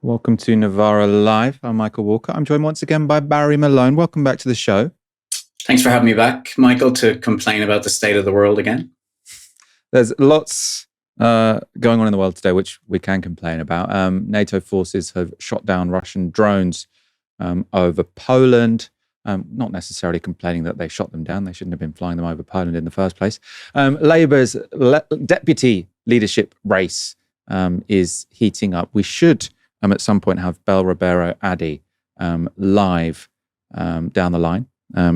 Welcome to Novara Live. I'm Michael Walker. I'm joined once again by Barry Malone. Welcome back to the show. Thanks for having me back, Michael, to complain about the state of the world again. There's lots going on in the world today, which we can complain about. NATO forces have shot down Russian drones over Poland. Not necessarily complaining that they shot them down. They shouldn't have been flying them over Poland in the first place. Labour's deputy leadership race is heating up. We should at some point have Ribeiro Addy live down the line.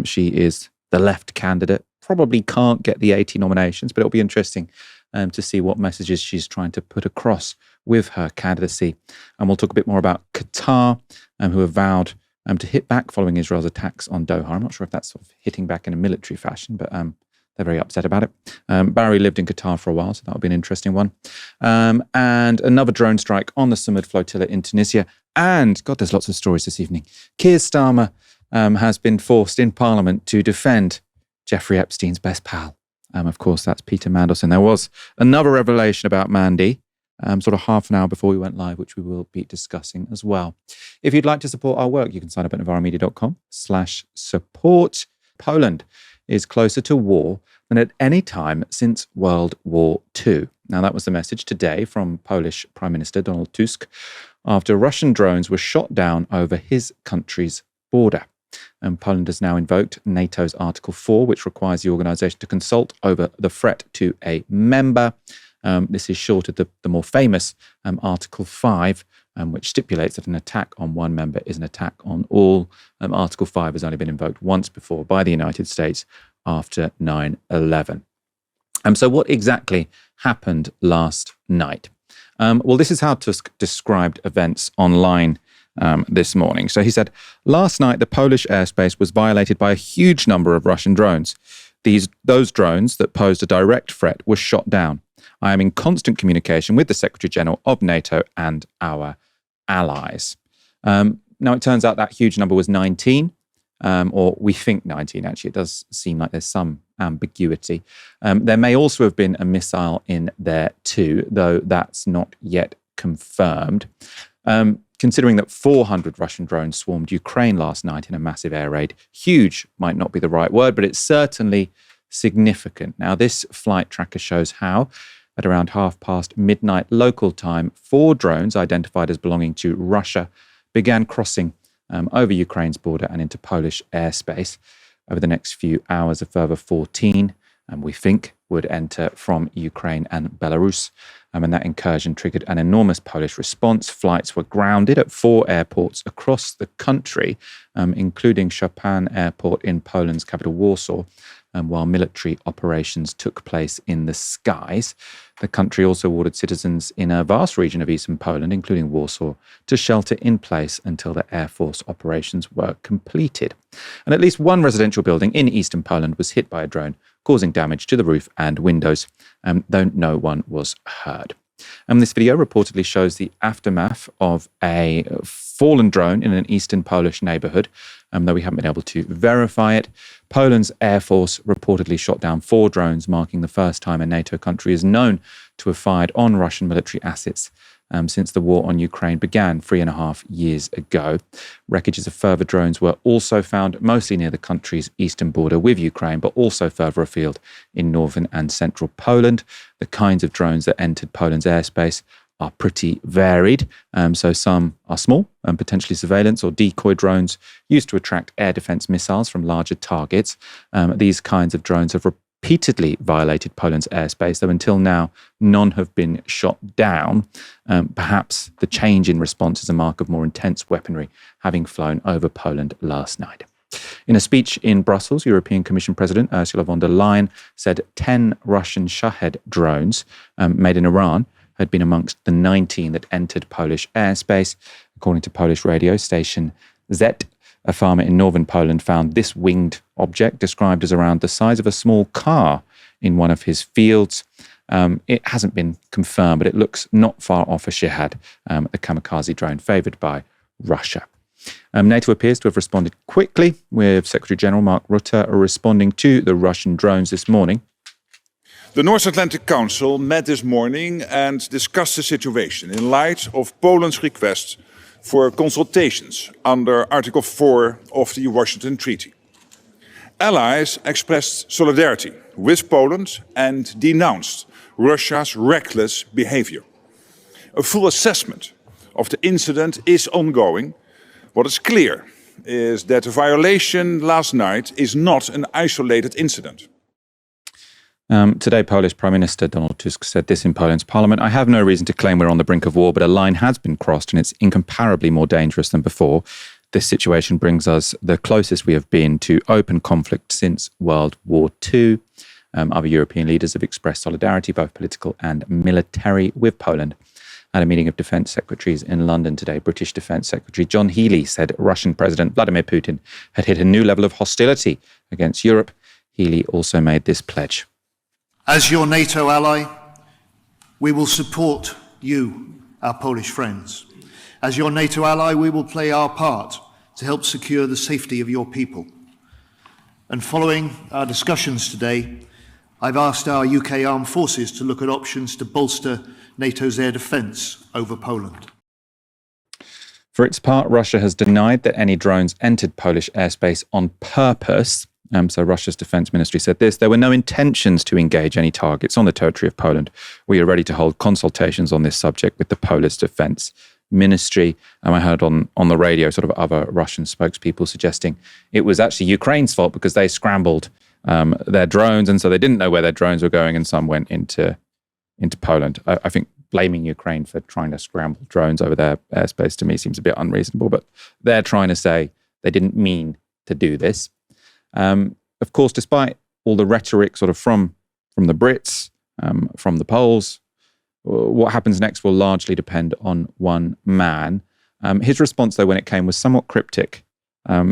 She is the left candidate. Probably can't get the 80 nominations, but it'll be interesting to see what messages she's trying to put across with her candidacy. And we'll talk a bit more about Qatar, who have vowed to hit back following Israel's attacks on Doha. I'm not sure if that's sort of hitting back in a military fashion, but they're very upset about it. Barry lived in Qatar for a while, so that'll be an interesting one. And another drone strike on the Samud Flotilla in Tunisia. And, God, there's lots of stories this evening. Keir Starmer has been forced in Parliament to defend Jeffrey Epstein's best pal. Of course, that's Peter Mandelson. There was another revelation about Mandy, sort of half an hour before we went live, which we will be discussing as well. If you'd like to support our work, you can sign up at novara.media.com/support. Poland is closer to war than at any time since World War II. Now, that was the message today from Polish Prime Minister Donald Tusk after Russian drones were shot down over his country's border. And Poland has now invoked NATO's Article 4, which requires the organisation to consult over the threat to a member. This is short of the more famous Article 5, which stipulates that an attack on one member is an attack on all. Article 5 has only been invoked once before by the United States after 9/11. So what exactly happened last night? Well, this is how Tusk described events online this morning. So he said, last night, the Polish airspace was violated by a huge number of Russian drones. Those drones that posed a direct threat were shot down. I am in constant communication with the Secretary General of NATO and our allies. Now, it turns out that huge number was 19, or we think 19, actually. It does seem like there's some ambiguity. There may also have been a missile in there too, though that's not yet confirmed. Considering that 400 Russian drones swarmed Ukraine last night in a massive air raid, huge might not be the right word, but it's certainly significant. Now, this flight tracker shows how, at around midnight local time, 4 drones identified as belonging to Russia began crossing over Ukraine's border and into Polish airspace. Over the next few hours, a further 14, we think, would enter from Ukraine and Belarus. And that incursion triggered an enormous Polish response. Flights were grounded at 4 airports across the country, including Chopin Airport in Poland's capital, Warsaw, while military operations took place in the skies. The country also ordered citizens in a vast region of eastern Poland, including Warsaw, to shelter in place until the Air Force operations were completed. And at least one residential building in eastern Poland was hit by a drone, causing damage to the roof and windows, though no one was hurt. This video reportedly shows the aftermath of a fallen drone in an eastern Polish neighborhood, though we haven't been able to verify it. Poland's Air Force reportedly shot down 4 drones, marking the first time a NATO country is known to have fired on Russian military assets since the war on Ukraine began 3.5 years ago. Wreckages of further drones were also found, mostly near the country's eastern border with Ukraine, but also further afield in northern and central Poland. The kinds of drones that entered Poland's airspace are pretty varied. So some are small and potentially surveillance or decoy drones used to attract air defense missiles from larger targets. These kinds of drones have repeatedly violated Poland's airspace, though until now, none have been shot down. Perhaps the change in response is a mark of more intense weaponry having flown over Poland last night. In a speech in Brussels, European Commission President Ursula von der Leyen said 10 Russian Shahed drones made in Iran had been amongst the 19 that entered Polish airspace. According to Polish radio station Z, a farmer in northern Poland found this winged object described as around the size of a small car in one of his fields. It hasn't been confirmed, but it looks not far off a Shahed, a kamikaze drone favoured by Russia. NATO appears to have responded quickly, with Secretary General Mark Rutte responding to the Russian drones this morning. The North Atlantic Council met this morning and discussed the situation in light of Poland's request for consultations under Article 4 of the Washington Treaty. Allies expressed solidarity with Poland and denounced Russia's reckless behavior. A full assessment of the incident is ongoing. What is clear is that the violation last night is not an isolated incident. Today, Polish Prime Minister Donald Tusk said this in Poland's parliament. I have no reason to claim we're on the brink of war, but a line has been crossed and it's incomparably more dangerous than before. This situation brings us the closest we have been to open conflict since World War II. Other European leaders have expressed solidarity, both political and military, with Poland. At a meeting of defence secretaries in London today, British Defence Secretary John Healey said Russian President Vladimir Putin had hit a new level of hostility against Europe. Healey also made this pledge. As your NATO ally, we will support you, our Polish friends. As your NATO ally, we will play our part to help secure the safety of your people. And following our discussions today, I've asked our UK armed forces to look at options to bolster NATO's air defence over Poland. For its part, Russia has denied that any drones entered Polish airspace on purpose. So Russia's defence ministry said this: there were no intentions to engage any targets on the territory of Poland. We are ready to hold consultations on this subject with the Polish defence ministry. I heard on the radio sort of other Russian spokespeople suggesting it was actually Ukraine's fault because they scrambled their drones, and so they didn't know where their drones were going, and some went into Poland. I think blaming Ukraine for trying to scramble drones over their airspace to me seems a bit unreasonable, but they're trying to say they didn't mean to do this. Of course, despite all the rhetoric sort of from the Brits, from the Poles, what happens next will largely depend on one man. His response, though, when it came was somewhat cryptic.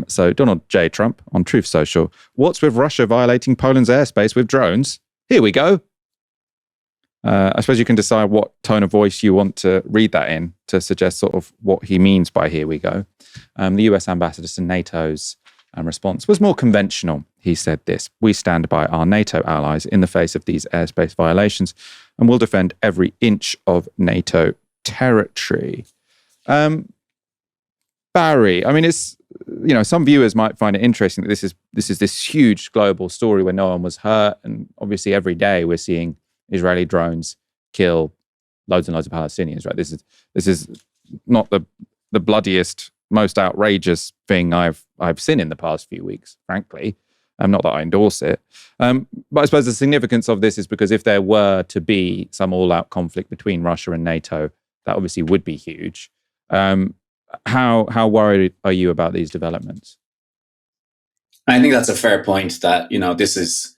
So Donald J. Trump on Truth Social: what's with Russia violating Poland's airspace with drones? Here we go. I suppose you can decide what tone of voice you want to read that in to suggest sort of what he means by "here we go." The US ambassador to NATO's response was more conventional. He said this: we stand by our NATO allies in the face of these airspace violations and will defend every inch of NATO territory. Barry, I mean, it's, you know, some viewers might find it interesting that this is this huge global story where no one was hurt, and obviously every day we're seeing Israeli drones kill loads and loads of Palestinians. Right? This is not the bloodiest, most outrageous thing I've seen in the past few weeks, frankly. Not that I endorse it. But I suppose the significance of this is because if there were to be some all-out conflict between Russia and NATO, that obviously would be huge. How worried are you about these developments? I think that's a fair point that, this is,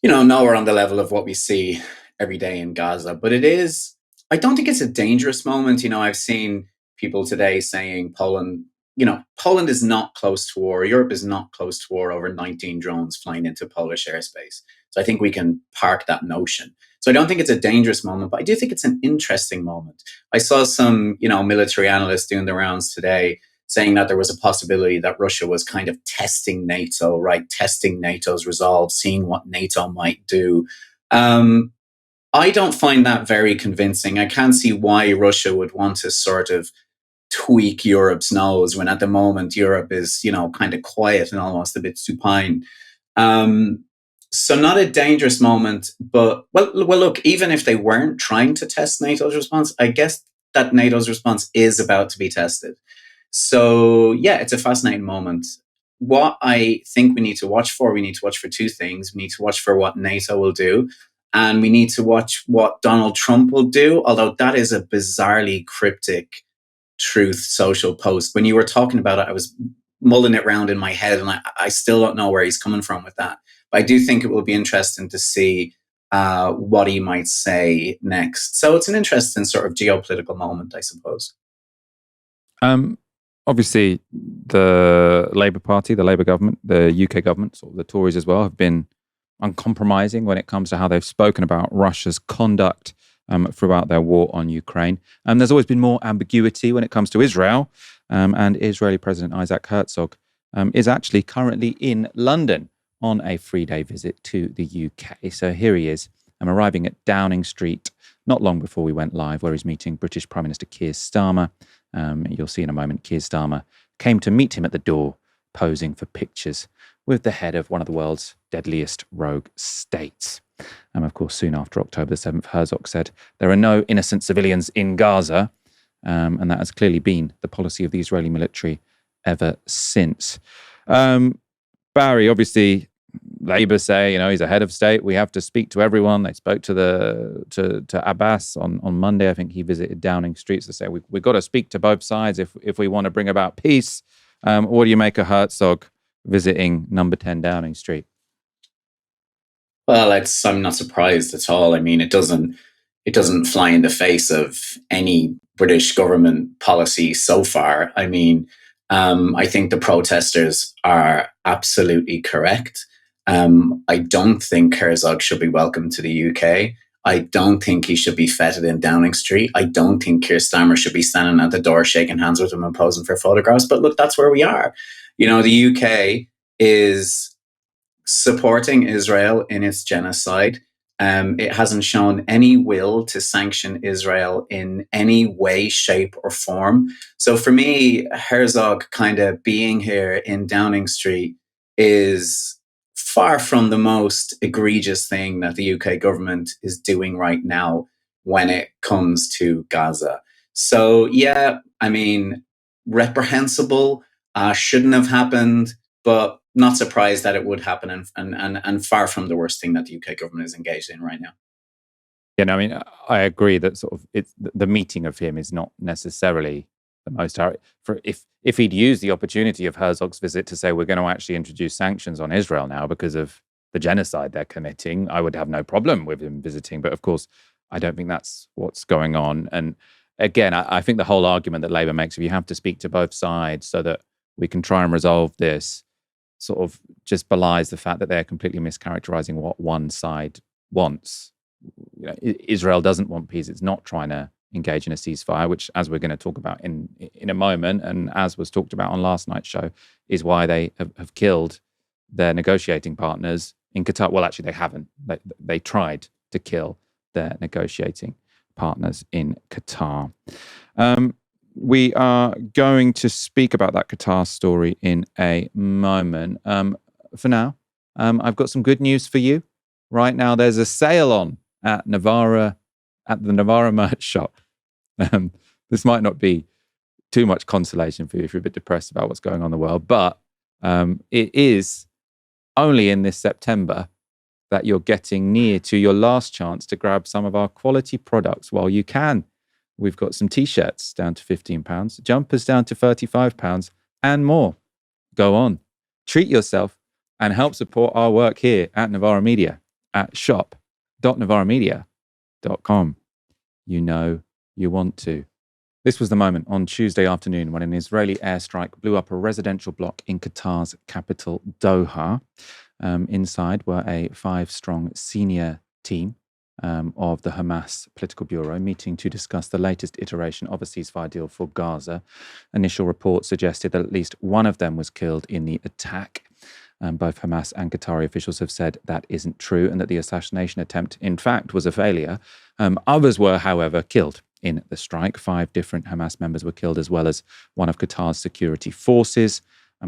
nowhere on the level of what we see every day in Gaza. But it is, I don't think it's a dangerous moment. I've seen people today saying Poland is not close to war. Europe is not close to war over 19 drones flying into Polish airspace. So I think we can park that notion. So I don't think it's a dangerous moment, but I do think it's an interesting moment. I saw some, military analysts doing the rounds today saying that there was a possibility that Russia was kind of testing NATO, right? Testing NATO's resolve, seeing what NATO might do. I don't find that very convincing. I can't see why Russia would want to sort of tweak Europe's nose when at the moment Europe is, kind of quiet and almost a bit supine. So not a dangerous moment, but well, look, even if they weren't trying to test NATO's response, I guess that NATO's response is about to be tested. So yeah, it's a fascinating moment. What I think we need to watch for two things. We need to watch for what NATO will do, and we need to watch what Donald Trump will do, although that is a bizarrely cryptic Truth Social post. When you were talking about it, I was mulling it around in my head, and I still don't know where he's coming from with that. But I do think it will be interesting to see what he might say next. So it's an interesting sort of geopolitical moment, I suppose. Obviously, the Labour Party, the Labour government, the UK government, sort of the Tories as well, have been uncompromising when it comes to how they've spoken about Russia's conduct throughout their war on Ukraine. There's always been more ambiguity when it comes to Israel, and Israeli President Isaac Herzog is actually currently in London on a 3-day visit to the UK. So here he is, arriving at Downing Street not long before we went live, where he's meeting British Prime Minister Keir Starmer You'll see in a moment, Keir Starmer came to meet him at the door, posing for pictures with the head of one of the world's deadliest rogue states. And of course, soon after October the 7th, Herzog said there are no innocent civilians in Gaza. And that has clearly been the policy of the Israeli military ever since. Barry, obviously, Labour say, he's a head of state. We have to speak to everyone. They spoke to Abbas on Monday. I think he visited Downing Street to say we've got to speak to both sides if we want to bring about peace. What do you make of Herzog visiting number 10 Downing Street? Well, I'm not surprised at all. I mean, it doesn't fly in the face of any British government policy so far. I mean, I think the protesters are absolutely correct. I don't think Herzog should be welcome to the UK. I don't think he should be feted in Downing Street. I don't think Keir Starmer should be standing at the door shaking hands with him and posing for photographs. But look, that's where we are. The UK is supporting Israel in its genocide. It hasn't shown any will to sanction Israel in any way, shape, or form. So for me, Herzog kind of being here in Downing Street is far from the most egregious thing that the UK government is doing right now when it comes to Gaza. So, yeah, I mean, reprehensible, shouldn't have happened, but not surprised that it would happen, and far from the worst thing that the UK government is engaged in right now. Yeah, no, I mean, I agree that the meeting of him is not necessarily the most. If he'd used the opportunity of Herzog's visit to say we're going to actually introduce sanctions on Israel now because of the genocide they're committing, I would have no problem with him visiting. But of course, I don't think that's what's going on. And again, I think the whole argument that Labour makes, if you have to speak to both sides so that we can try and resolve this, sort of just belies the fact that they're completely mischaracterizing what one side wants. Israel doesn't want peace. It's not trying to engage in a ceasefire, which, as we're going to talk about in a moment, and as was talked about on last night's show, is why they have killed their negotiating partners in Qatar. Well, actually, they haven't. They tried to kill their negotiating partners in Qatar. We are going to speak about that Qatar story in a moment. For now, I've got some good news for you. Right now, there's a sale on at the Novara merch shop. This might not be too much consolation for you if you're a bit depressed about what's going on in the world, but it is only in this September that you're getting near to your last chance to grab some of our quality products while you can. We've got some t-shirts down to £15, jumpers down to £35, and more. Go on, treat yourself, and help support our work here at Novara Media at shop.novaramedia.com. You know you want to. This was the moment on Tuesday afternoon when an Israeli airstrike blew up a residential block in Qatar's capital, Doha. Inside were a 5-strong senior team of the Hamas political bureau meeting to discuss the latest iteration of a ceasefire deal for Gaza. Initial reports suggested that at least one of them was killed in the attack. Both Hamas and Qatari officials have said that isn't true and that the assassination attempt, in fact, was a failure. Others were, however, killed in the strike. 5 different Hamas members were killed, as well as one of Qatar's security forces.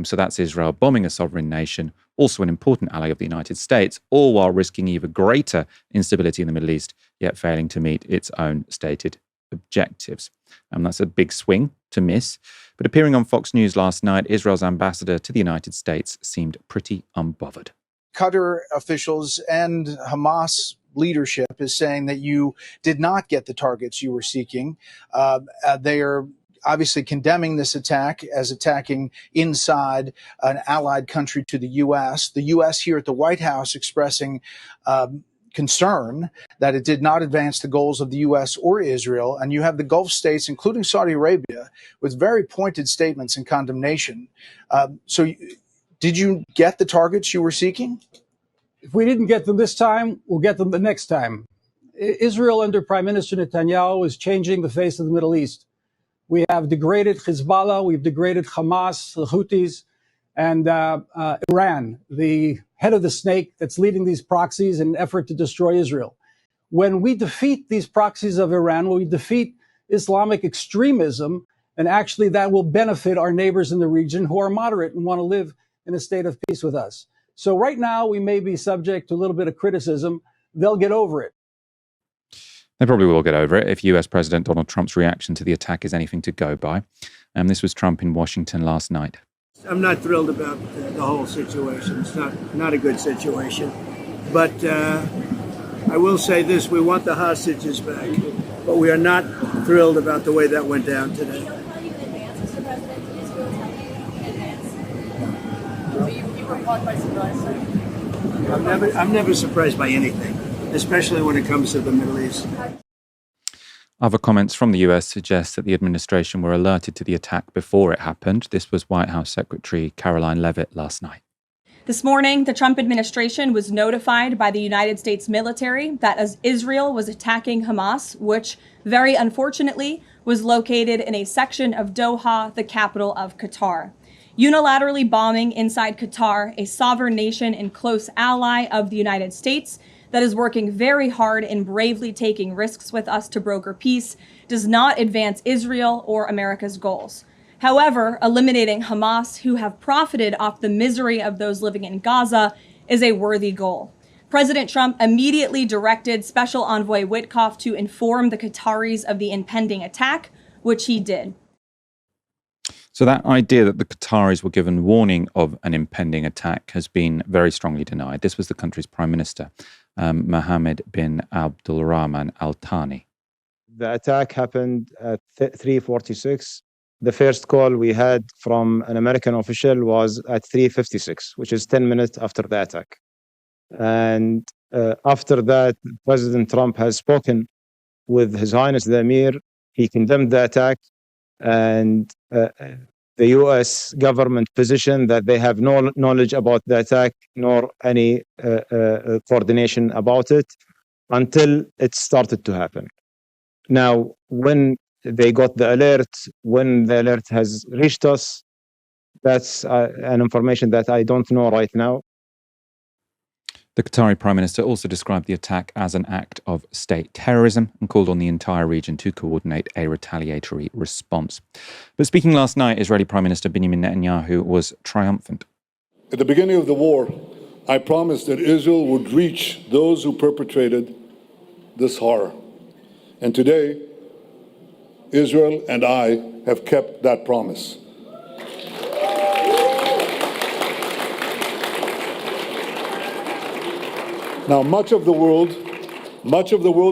So that's Israel bombing a sovereign nation, also an important ally of the United States, all while risking even greater instability in the Middle East, yet failing to meet its own stated objectives. That's a big swing to miss. But appearing on Fox News last night, Israel's ambassador to the United States seemed pretty unbothered. Qatar officials and Hamas leadership is saying that you did not get the targets you were seeking. They are obviously condemning this attack as attacking inside an allied country to the U.S. The U.S. here at the White House expressing concern that it did not advance the goals of the U.S. or Israel. And you have the Gulf states, including Saudi Arabia, with very pointed statements and condemnation. So did you get the targets you were seeking? If we didn't get them this time, we'll get them the next time. Israel under Prime Minister Netanyahu is changing the face of the Middle East. We have degraded Hezbollah, we've degraded Hamas, the Houthis, and Iran, the head of the snake that's leading these proxies in an effort to destroy Israel. When we defeat these proxies of Iran, when we defeat Islamic extremism, And actually, that will benefit our neighbors in the region who are moderate and want to live in a state of peace with us. So right now, we may be subject to a little bit of criticism. They'll get over it. They probably will get over it if US President Donald Trump's reaction to the attack is anything to go by. This was Trump in Washington last night. I'm not thrilled about the whole situation. It's not a good situation. But I will say this, we want the hostages back, but we are not thrilled about the way that went down today. You were caught by surprise, sir? I'm never surprised by anything, especially when it comes to the Middle East. Other comments from the US suggest that the administration were alerted to the attack before it happened. This was White House Secretary Caroline Leavitt last night. This morning, the Trump administration was notified by the United States military that as Israel was attacking Hamas, which very unfortunately was located in a section of Doha, the capital of Qatar. Unilaterally bombing inside Qatar, a sovereign nation and close ally of the United States that is working very hard and bravely taking risks with us to broker peace, does not advance Israel or America's goals. However, eliminating Hamas, who have profited off the misery of those living in Gaza, is a worthy goal. President Trump immediately directed Special Envoy Witkoff to inform the Qataris of the impending attack, which he did. So that idea that the Qataris were given warning of an impending attack has been very strongly denied. This was the country's prime minister, Mohammed bin Abdulrahman Al Thani. The attack happened at 3:46. The first call we had from an American official was at 3:56, which is 10 minutes after the attack. And after that, President Trump has spoken with His Highness the Emir. He condemned the attack, and the U.S. government position that they have no knowledge about the attack nor any coordination about it until it started to happen. Now, when they got the alert, when the alert has reached us, that's an information that I don't know right now. The Qatari Prime Minister also described the attack as an act of state terrorism and called on the entire region to coordinate a retaliatory response. But speaking last night, Israeli Prime Minister Benjamin Netanyahu was triumphant. At the beginning of the war, I promised that Israel would reach those who perpetrated this horror. And today, Israel and I have kept that promise. Now, much of the world,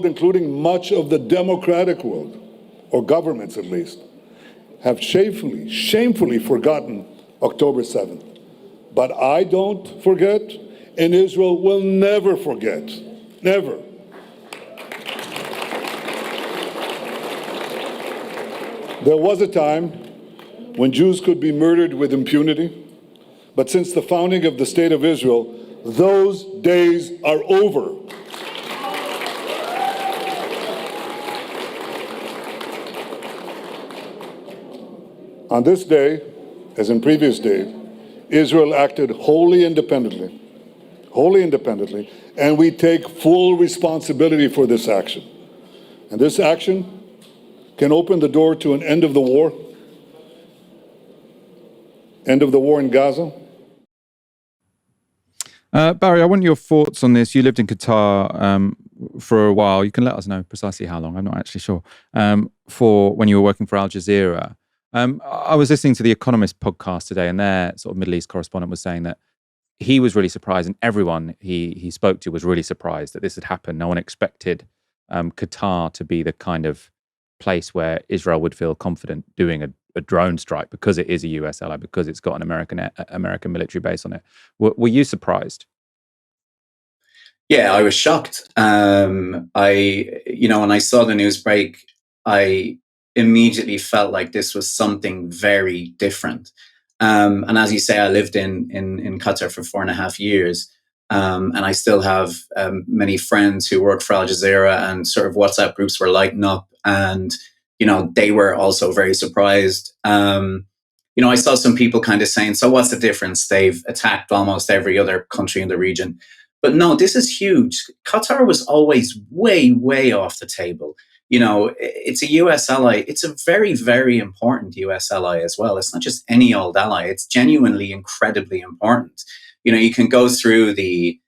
including much of the democratic world, or governments at least, have shamefully forgotten October 7th. But I don't forget, and Israel will never forget. Never. There was a time when Jews could be murdered with impunity, but since the founding of the State of Israel, those days are over. On this day, as in previous days, Israel acted wholly independently, and we take full responsibility for this action. And this action can open the door to an end of the war in Gaza. Barry, I want your thoughts on this. You lived in Qatar for a while. You can let us know precisely how long. I'm not actually sure. For when you were working for Al Jazeera. I was listening to the Economist podcast today, and their sort of Middle East correspondent was saying that he was really surprised, and everyone he spoke to was really surprised that this had happened. No one expected Qatar to be the kind of place where Israel would feel confident doing a drone strike because it is a US ally, because it's got an American military base on it. Were you surprised? Yeah, I was shocked. When I saw the news break, I immediately felt like this was something very different. And as you say, I lived in Qatar for 4.5 years. And I still have many friends who work for Al Jazeera, and sort of WhatsApp groups were lighting up, and they were also very surprised. I saw some people kind of saying, so what's the difference? They've attacked almost every other country in the region. But no, this is huge. Qatar was always way, way off the table. it's a US ally. It's a very, very important US ally as well. It's not just any old ally. It's genuinely incredibly important. You can go through the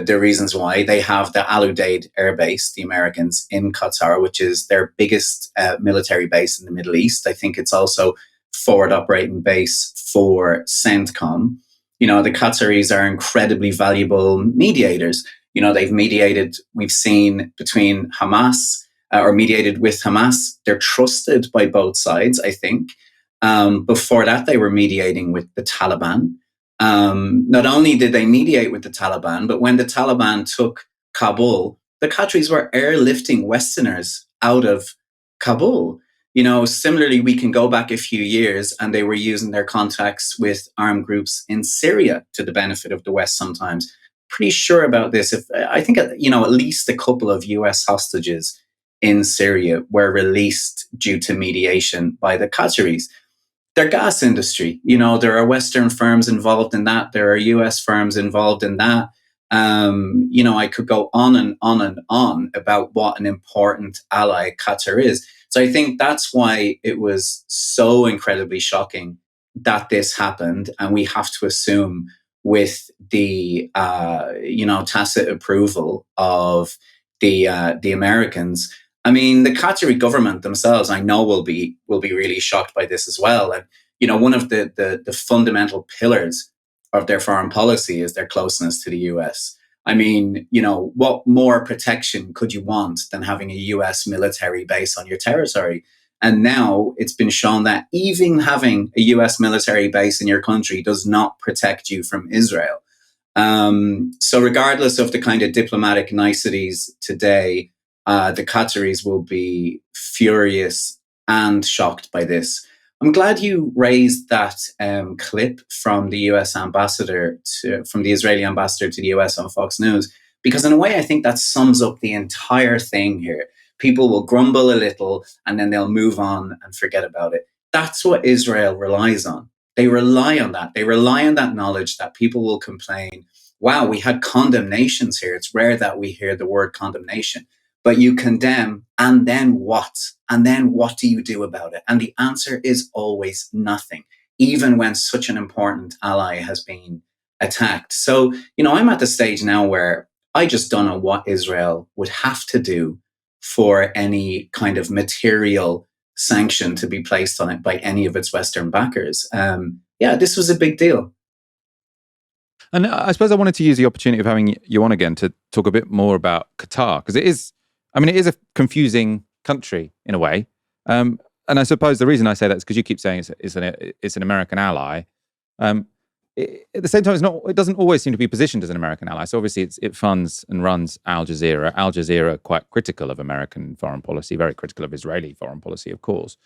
reasons why. They have the Al Udeid Air Base, the Americans, in Qatar, which is their biggest military base in the Middle East. I think it's also forward operating base for CENTCOM. The Qataris are incredibly valuable mediators. They've mediated, we've seen, between Hamas, or mediated with Hamas. They're trusted by both sides, I think. Before that, they were mediating with the Taliban. Not only did they mediate with the Taliban, but when the Taliban took Kabul, the Qataris were airlifting Westerners out of Kabul. Similarly, we can go back a few years and they were using their contacts with armed groups in Syria to the benefit of the West sometimes. Pretty sure about this. I think, at least a couple of US hostages in Syria were released due to mediation by the Qataris. Their gas industry, there are Western firms involved in that. There are US firms involved in that. I could go on and on and on about what an important ally Qatar is. So I think that's why it was so incredibly shocking that this happened. And we have to assume, with the, tacit approval of the Americans. I mean, the Qatari government themselves, I know, will be really shocked by this as well. And, one of the fundamental pillars of their foreign policy is their closeness to the US. I mean, what more protection could you want than having a US military base on your territory? And now it's been shown that even having a US military base in your country does not protect you from Israel. So regardless of the kind of diplomatic niceties today, the Qataris will be furious and shocked by this. I'm glad you raised that clip from the US ambassador from the Israeli ambassador to the US on Fox News, because in a way, I think that sums up the entire thing here. People will grumble a little and then they'll move on and forget about it. That's what Israel relies on. They rely on that. They rely on that knowledge that people will complain, wow, we had condemnations here. It's rare that we hear the word condemnation. But you condemn, and then what? And then what do you do about it? And the answer is always nothing, even when such an important ally has been attacked. So, I'm at the stage now where I just don't know what Israel would have to do for any kind of material sanction to be placed on it by any of its Western backers. This was a big deal. And I suppose I wanted to use the opportunity of having you on again to talk a bit more about Qatar, because it is a confusing country in a way. And I suppose the reason I say that is because you keep saying it's an American ally. At the same time, it doesn't always seem to be positioned as an American ally. So obviously it funds and runs Al Jazeera. Al Jazeera, quite critical of American foreign policy, very critical of Israeli foreign policy, of course.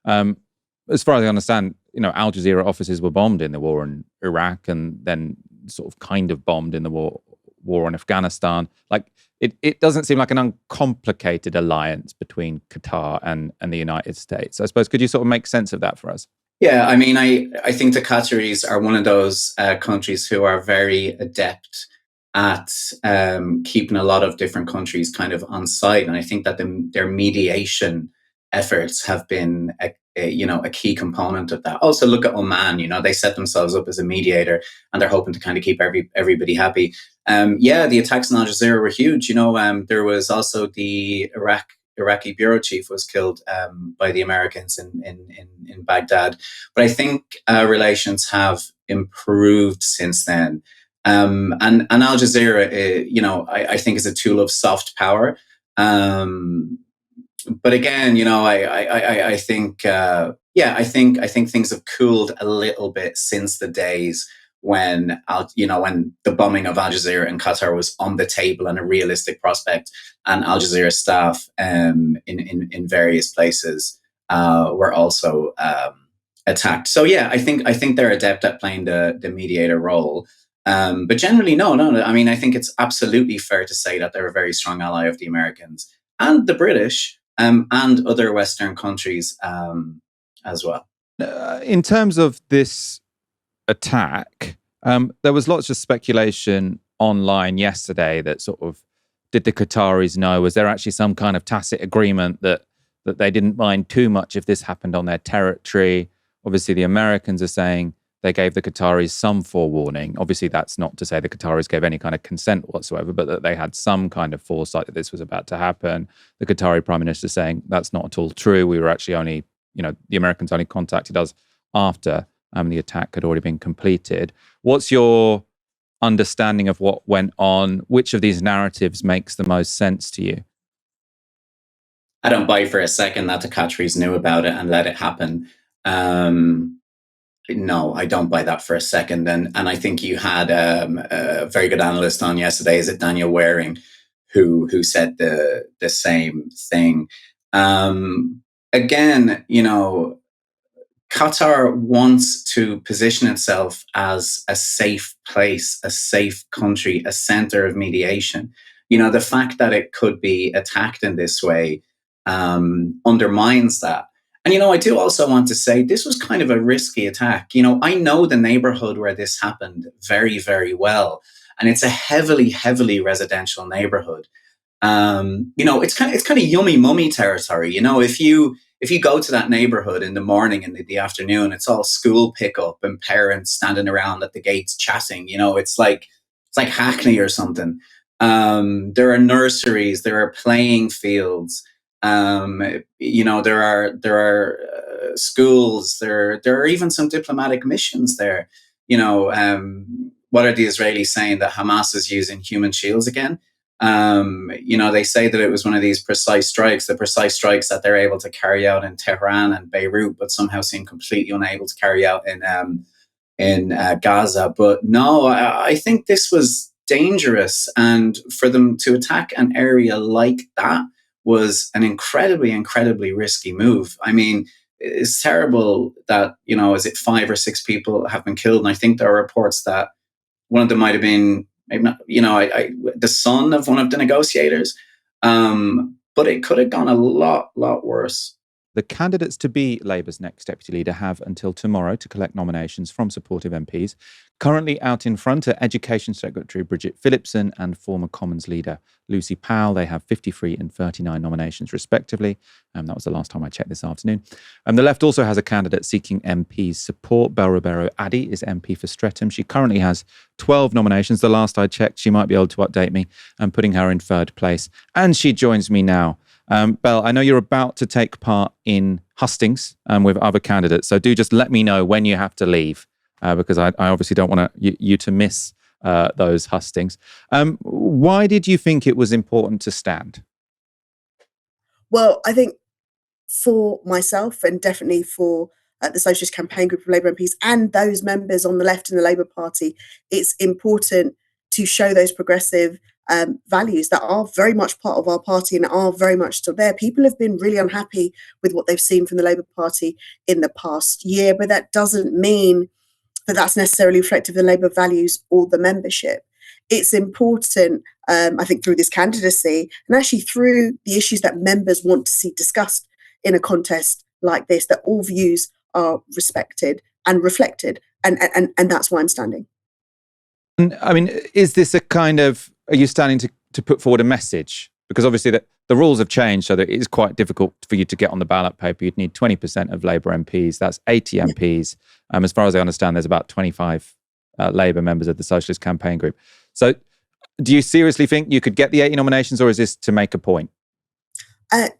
As far as I understand, Al Jazeera offices were bombed in the war in Iraq and then sort of kind of bombed in the war in Afghanistan. It doesn't seem like an uncomplicated alliance between Qatar and the United States. I suppose, could you sort of make sense of that for us? Yeah, I mean, I think the Qataris are one of those countries who are very adept at keeping a lot of different countries kind of on side. And I think that their mediation efforts have been a key component of that. Also, look at Oman. They set themselves up as a mediator, and they're hoping to kind of keep everybody happy. The attacks on Al Jazeera were huge. There was also the Iraqi bureau chief was killed by the Americans in Baghdad. But I think relations have improved since then. And Al Jazeera, I think is a tool of soft power. But again, I think things have cooled a little bit since the days when the bombing of Al Jazeera in Qatar was on the table and a realistic prospect, and Al Jazeera staff in various places were also attacked. So I think they're adept at playing the mediator role. But generally, no. I mean, I think it's absolutely fair to say that they're a very strong ally of the Americans and the British. And other Western countries as well. In terms of this attack, there was lots of speculation online yesterday that sort of did the Qataris know? Was there actually some kind of tacit agreement that they didn't mind too much if this happened on their territory? Obviously, the Americans are saying they gave the Qataris some forewarning. Obviously, that's not to say the Qataris gave any kind of consent whatsoever, but that they had some kind of foresight that this was about to happen. The Qatari Prime Minister saying that's not at all true. We were actually only, the Americans only contacted us after the attack had already been completed. What's your understanding of what went on? Which of these narratives makes the most sense to you? I don't buy for a second that the Qataris knew about it and let it happen. No, I don't buy that for a second. And I think you had a very good analyst on yesterday, is it Daniel Waring, who said the same thing. Again, Qatar wants to position itself as a safe place, a safe country, a center of mediation. The fact that it could be attacked in this way undermines that. And, I do also want to say this was kind of a risky attack. I know the neighborhood where this happened very, very well. And it's a heavily, heavily residential neighborhood. It's kind of yummy mummy territory. If you go to that neighborhood in the morning and in the afternoon, it's all school pickup and parents standing around at the gates chatting. It's like Hackney or something. There are nurseries, there are playing fields. There are schools. There are even some diplomatic missions there. What are the Israelis saying, that Hamas is using human shields again? They say that it was one of these precise strikes that they're able to carry out in Tehran and Beirut, but somehow seem completely unable to carry out in Gaza. But no, I think this was dangerous, and for them to attack an area like that was an incredibly, incredibly risky move. I mean, it's terrible that, is it 5 or 6 people have been killed? And I think there are reports that one of them might have been, maybe not, the son of one of the negotiators. But it could have gone a lot worse. The candidates to be Labour's next deputy leader have until tomorrow to collect nominations from supportive MPs. Currently out in front are Education Secretary Bridget Phillipson and former Commons leader Lucy Powell. They have 53 and 39 nominations respectively. That was the last time I checked this afternoon. The left also has a candidate seeking MP's support. Ribeiro Addy is MP for Streatham. She currently has 12 nominations. The last I checked, she might be able to update me, putting her in third place. And she joins me now. Belle, I know you're about to take part in hustings with other candidates, so do just let me know when you have to leave, because I obviously don't want you to miss those hustings. Why did you think it was important to stand? Well, I think for myself, and definitely for the Socialist Campaign Group of Labour MPs and those members on the left in the Labour Party, it's important to show those progressive values that are very much part of our party and are very much still there. People have been really unhappy with what they've seen from the Labour Party in the past year, but that doesn't mean that that's necessarily reflective of the Labour values or the membership. It's important, I think, through this candidacy and actually through the issues that members want to see discussed in a contest like this, that all views are respected and reflected. And that's why I'm standing. I mean, is this a kind of, are you standing to put forward a message? Because obviously the rules have changed so that it is quite difficult for you to get on the ballot paper. You'd need 20% of Labour MPs. That's 80 MPs. As far as I understand, there's about 25 Labour members of the Socialist Campaign Group. So do you seriously think you could get the 80 nominations, or is this to make a point?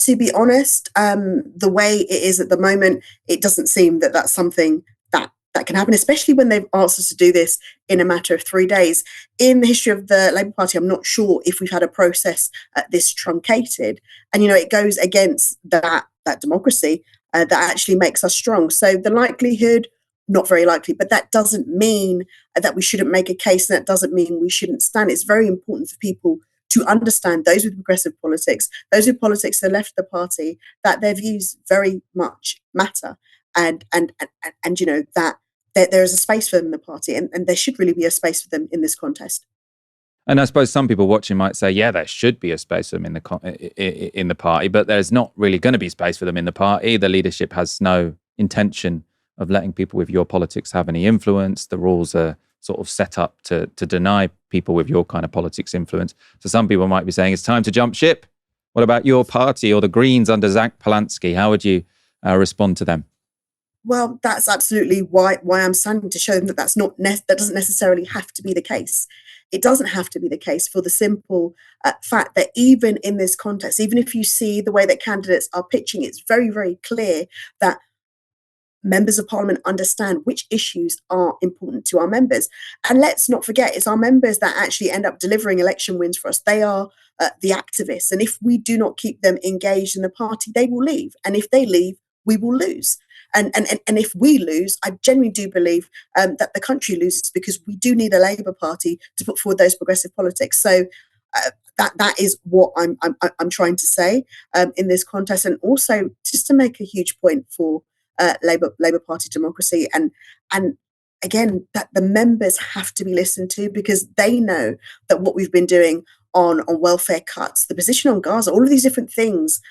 To be honest, the way it is at the moment, it doesn't seem that that's something that can happen, especially when they've asked us to do this in a matter of 3 days. In the history of the Labour Party, I'm not sure if we've had a process this truncated. And, it goes against that democracy that actually makes us strong. So the likelihood, not very likely, but that doesn't mean that we shouldn't make a case, and that doesn't mean we shouldn't stand. It's very important for people to understand, those with progressive politics, those with politics to the left of the party, that their views very much matter. And that there is a space for them in the party, and there should really be a space for them in this contest. And I suppose some people watching might say, yeah, there should be a space for them in the party, but there's not really going to be space for them in the party. The leadership has no intention of letting people with your politics have any influence. The rules are sort of set up to deny people with your kind of politics influence. So some people might be saying it's time to jump ship. What about your party or the Greens under Zach Polanski? How would you respond to them? Well, that's absolutely why I'm standing to show them that that doesn't necessarily have to be the case. It doesn't have to be the case for the simple fact that even in this context, even if you see the way that candidates are pitching, it's very, very clear that members of parliament understand which issues are important to our members. And let's not forget, it's our members that actually end up delivering election wins for us. They are the activists. And if we do not keep them engaged in the party, they will leave. And if they leave, we will lose. And if we lose, I genuinely do believe that the country loses, because we do need a Labour Party to put forward those progressive politics. So that is what I'm trying to say in this contest, and also just to make a huge point for Labour Party democracy, and again that the members have to be listened to, because they know that what we've been doing on welfare cuts, the position on Gaza, all of these different things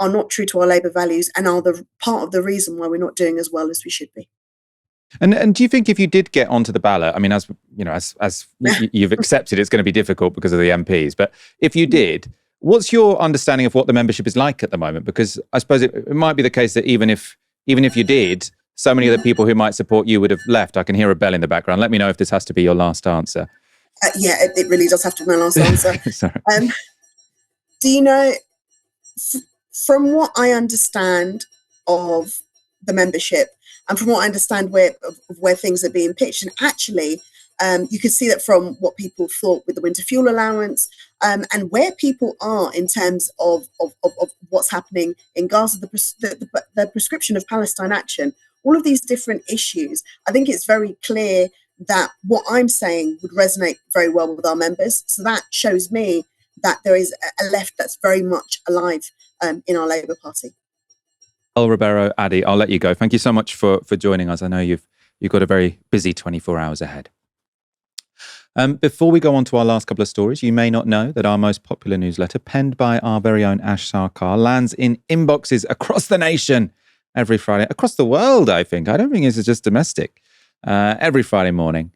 are not true to our Labour values and are the part of the reason why we're not doing as well as we should be. And do you think if you did get onto the ballot, I mean, as you know, as you've accepted, it's going to be difficult because of the MPs, but if you did, what's your understanding of what the membership is like at the moment? Because I suppose it might be the case that even if you did, so many of the people who might support you would have left. I can hear a bell in the background. Let me know if this has to be your last answer. Yeah, it really does have to be my last answer. Sorry. Do you know, from what I understand of the membership and from what I understand where things are being pitched, and actually you can see that from what people thought with the winter fuel allowance and where people are in terms of what's happening in Gaza, the prescription of Palestine action, all of these different issues, I think it's very clear that what I'm saying would resonate very well with our members. So that shows me that there is a left that's very much alive in our Labour Party. Well, Ribeiro, Addy, I'll let you go. Thank you so much for joining us. I know you've got a very busy 24 hours ahead. Before we go on to our last couple of stories, you may not know that our most popular newsletter, penned by our very own Ash Sarkar, lands in inboxes across the nation every Friday, across the world, I think. I don't think this is just domestic. Every Friday morning.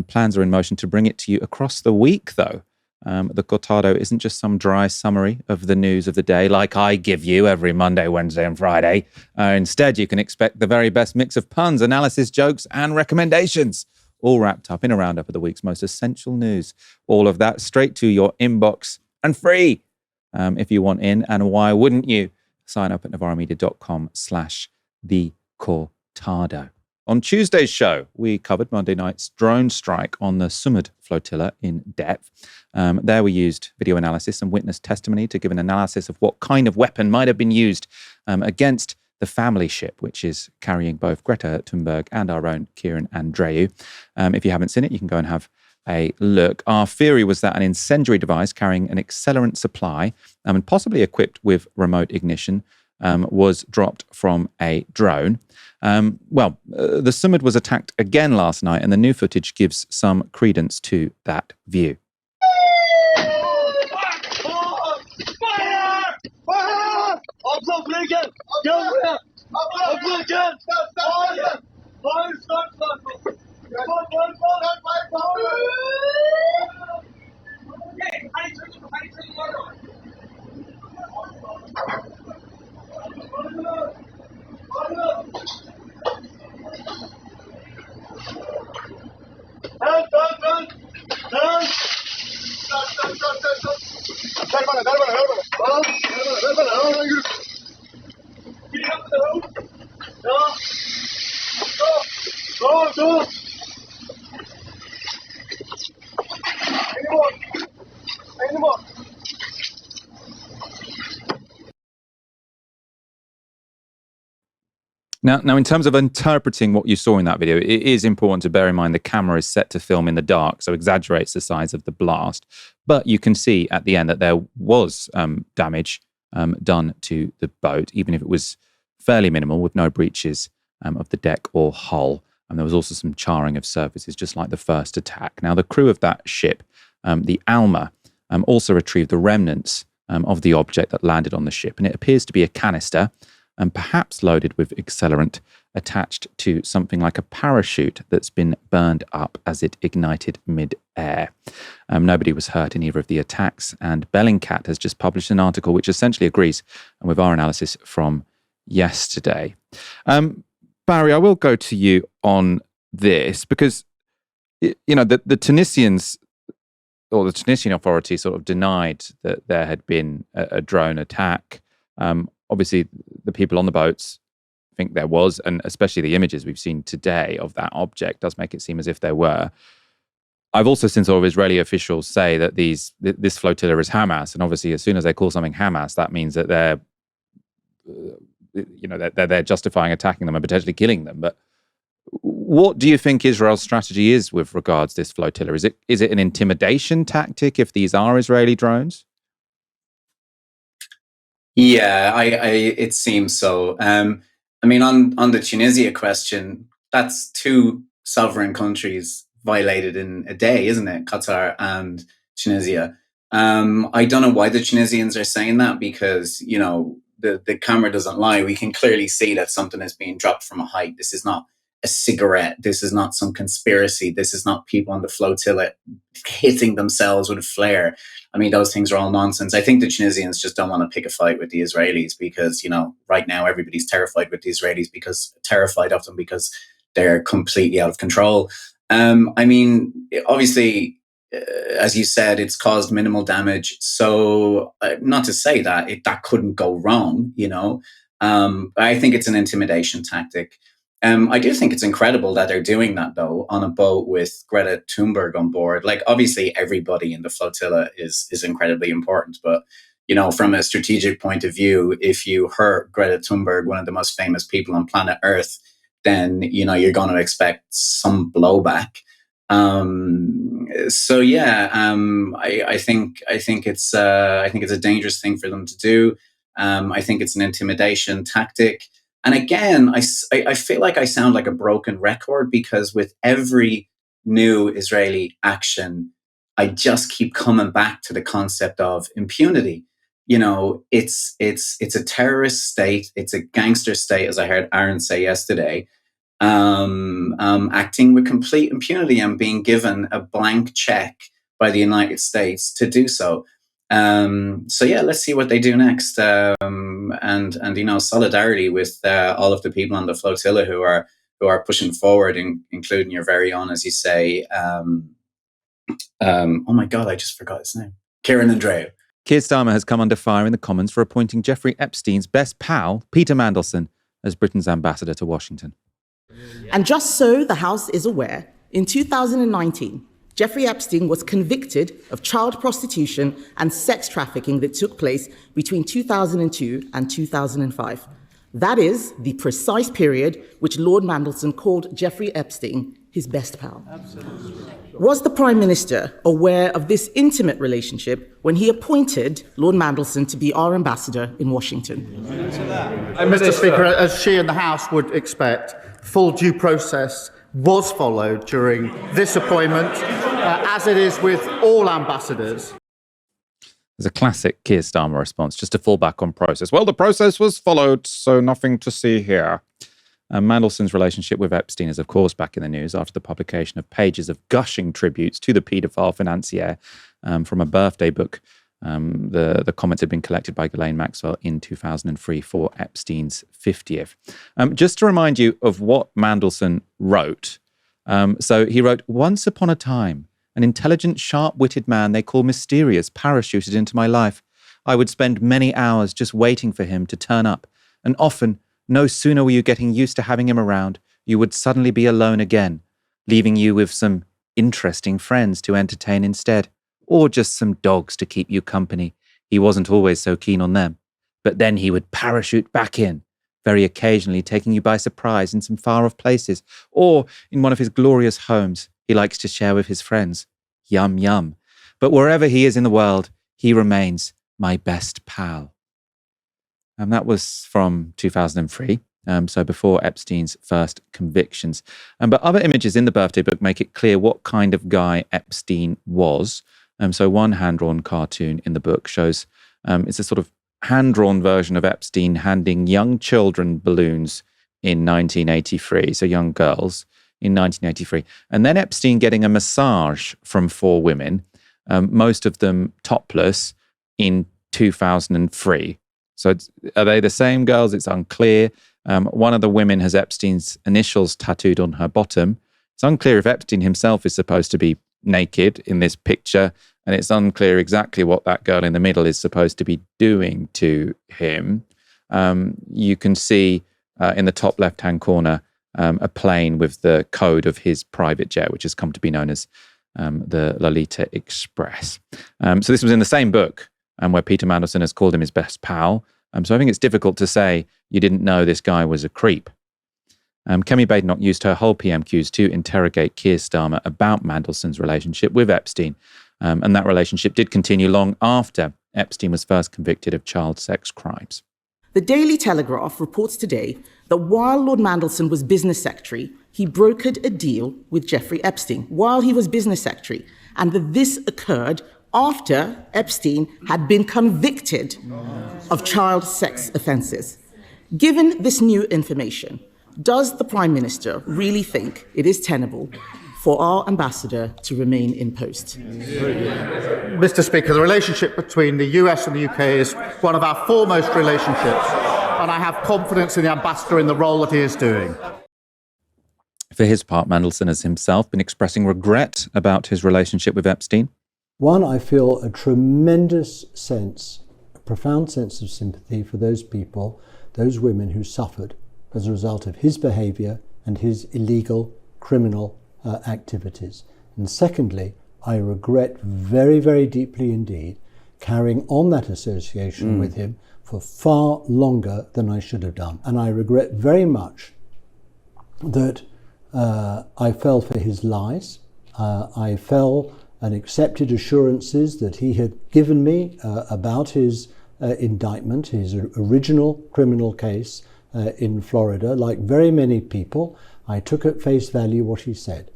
Plans are in motion to bring it to you across the week, though. The Cortado isn't just some dry summary of the news of the day like I give you every Monday, Wednesday and Friday. Instead, you can expect the very best mix of puns, analysis, jokes and recommendations, all wrapped up in a roundup of the week's most essential news. All of that straight to your inbox and free if you want in. And why wouldn't you? Sign up at novara.media.com/thecortado. On Tuesday's show, we covered Monday night's drone strike on the Sumud Flotilla in depth. There we used video analysis and witness testimony to give an analysis of what kind of weapon might have been used against the family ship, which is carrying both Greta Thunberg and our own Kieran Andreu. If you haven't seen it, you can go and have a look. Our theory was that an incendiary device carrying an accelerant supply and possibly equipped with remote ignition was dropped from a drone. The Sumud was attacked again last night, and the new footage gives some credence to that view. Now, in terms of interpreting what you saw in that video, it is important to bear in mind the camera is set to film in the dark, so exaggerates the size of the blast. But you can see at the end that there was damage done to the boat, even if it was fairly minimal, with no breaches of the deck or hull. And there was also some charring of surfaces, just like the first attack. Now, the crew of that ship, the Alma, also retrieved the remnants of the object that landed on the ship. And it appears to be a canister, and perhaps loaded with accelerant attached to something like a parachute that's been burned up as it ignited mid-air. Nobody was hurt in either of the attacks, and Bellingcat has just published an article which essentially agrees with our analysis from yesterday. Barry, I will go to you on this because, the Tunisians, or the Tunisian authorities, sort of denied that there had been a drone attack. Obviously, the people on the boats think there was, and especially the images we've seen today of that object does make it seem as if there were. I've also seen sort of Israeli officials say that this flotilla is Hamas, and obviously as soon as they call something Hamas, that means that they're justifying attacking them and potentially killing them. But what do you think Israel's strategy is with regards to this flotilla? Is it an intimidation tactic if these are Israeli drones? Yeah, it seems so. On the Tunisia question, that's two sovereign countries violated in a day, isn't it? Qatar and Tunisia. I don't know why the Tunisians are saying that because, the camera doesn't lie. We can clearly see that something is being dropped from a height. This is not a cigarette. This is not some conspiracy. This is not people on the flotilla hitting themselves with a flare. Those things are all nonsense. I think the Tunisians just don't want to pick a fight with the Israelis because, right now everybody's terrified with the Israelis terrified of them because they're completely out of control. Obviously, as you said, it's caused minimal damage. So not to say that that couldn't go wrong, I think it's an intimidation tactic. I do think it's incredible that they're doing that, though, on a boat with Greta Thunberg on board. Like, obviously, everybody in the flotilla is incredibly important. But, from a strategic point of view, if you hurt Greta Thunberg, one of the most famous people on planet Earth, then, you're going to expect some blowback. I think it's a dangerous thing for them to do. I think it's an intimidation tactic. And again, I feel like I sound like a broken record because with every new Israeli action, I just keep coming back to the concept of impunity. It's a terrorist state. It's a gangster state, as I heard Aaron say yesterday, acting with complete impunity and being given a blank check by the United States to do so. Let's see what they do next. Solidarity with all of the people on the flotilla who are pushing forward, including your very own, as you say. Oh my God, I just forgot his name. Kieran Andreu. Keir Starmer has come under fire in the Commons for appointing Jeffrey Epstein's best pal, Peter Mandelson, as Britain's ambassador to Washington. And just so the House is aware, in 2019, Jeffrey Epstein was convicted of child prostitution and sex trafficking that took place between 2002 and 2005. That is the precise period which Lord Mandelson called Jeffrey Epstein his best pal. Absolutely. Was the Prime Minister aware of this intimate relationship when he appointed Lord Mandelson to be our ambassador in Washington? Mr. Speaker, as she and the House would expect, full due process was followed during this appointment, as it is with all ambassadors. There's a classic Keir Starmer response, just to fall back on process. Well, the process was followed, so nothing to see here. Mandelson's relationship with Epstein is, of course, back in the news after the publication of pages of gushing tributes to the paedophile financier from a birthday book. The comments had been collected by Ghislaine Maxwell in 2003 for Epstein's 50th. Just to remind you of what Mandelson wrote. So he wrote, "Once upon a time, an intelligent, sharp-witted man they call Mysterious parachuted into my life. I would spend many hours just waiting for him to turn up, and often, no sooner were you getting used to having him around, you would suddenly be alone again, leaving you with some interesting friends to entertain instead, or just some dogs to keep you company. He wasn't always so keen on them. But then he would parachute back in, very occasionally taking you by surprise in some far-off places, or in one of his glorious homes he likes to share with his friends. Yum, yum. But wherever he is in the world, he remains my best pal." And that was from 2003, so before Epstein's first convictions. But other images in the birthday book make it clear what kind of guy Epstein was. So one hand-drawn cartoon in the book shows, it's a sort of hand-drawn version of Epstein handing young children balloons in 1983, so young girls in 1983, and then Epstein getting a massage from 4 women, most of them topless, in 2003. So are they the same girls? It's unclear. One of the women has Epstein's initials tattooed on her bottom. It's unclear if Epstein himself is supposed to be naked in this picture, and it's unclear exactly what that girl in the middle is supposed to be doing to him. You can see in the top left-hand corner a plane with the code of his private jet, which has come to be known as the Lolita Express. So this was in the same book where Peter Mandelson has called him his best pal. So I think it's difficult to say you didn't know this guy was a creep. Kemi Badenoch used her whole PMQs to interrogate Keir Starmer about Mandelson's relationship with Epstein. And that relationship did continue long after Epstein was first convicted of child sex crimes. The Daily Telegraph reports today that while Lord Mandelson was business secretary, he brokered a deal with Jeffrey Epstein while he was business secretary, and that this occurred after Epstein had been convicted of child sex offences. Given this new information, does the Prime Minister really think it is tenable for our ambassador to remain in post? Mr. Speaker, the relationship between the US and the UK is one of our foremost relationships, and I have confidence in the ambassador in the role that he is doing. For his part, Mandelson has himself been expressing regret about his relationship with Epstein. One, I feel a tremendous sense, a profound sense of sympathy for those people, those women who suffered as a result of his behaviour and his illegal criminal activities. And secondly, I regret very, very deeply indeed carrying on that association with him for far longer than I should have done. And I regret very much that I fell for his lies. I fell and accepted assurances that he had given me about his indictment, his original criminal case in Florida. Like very many people, I took at face value what he said.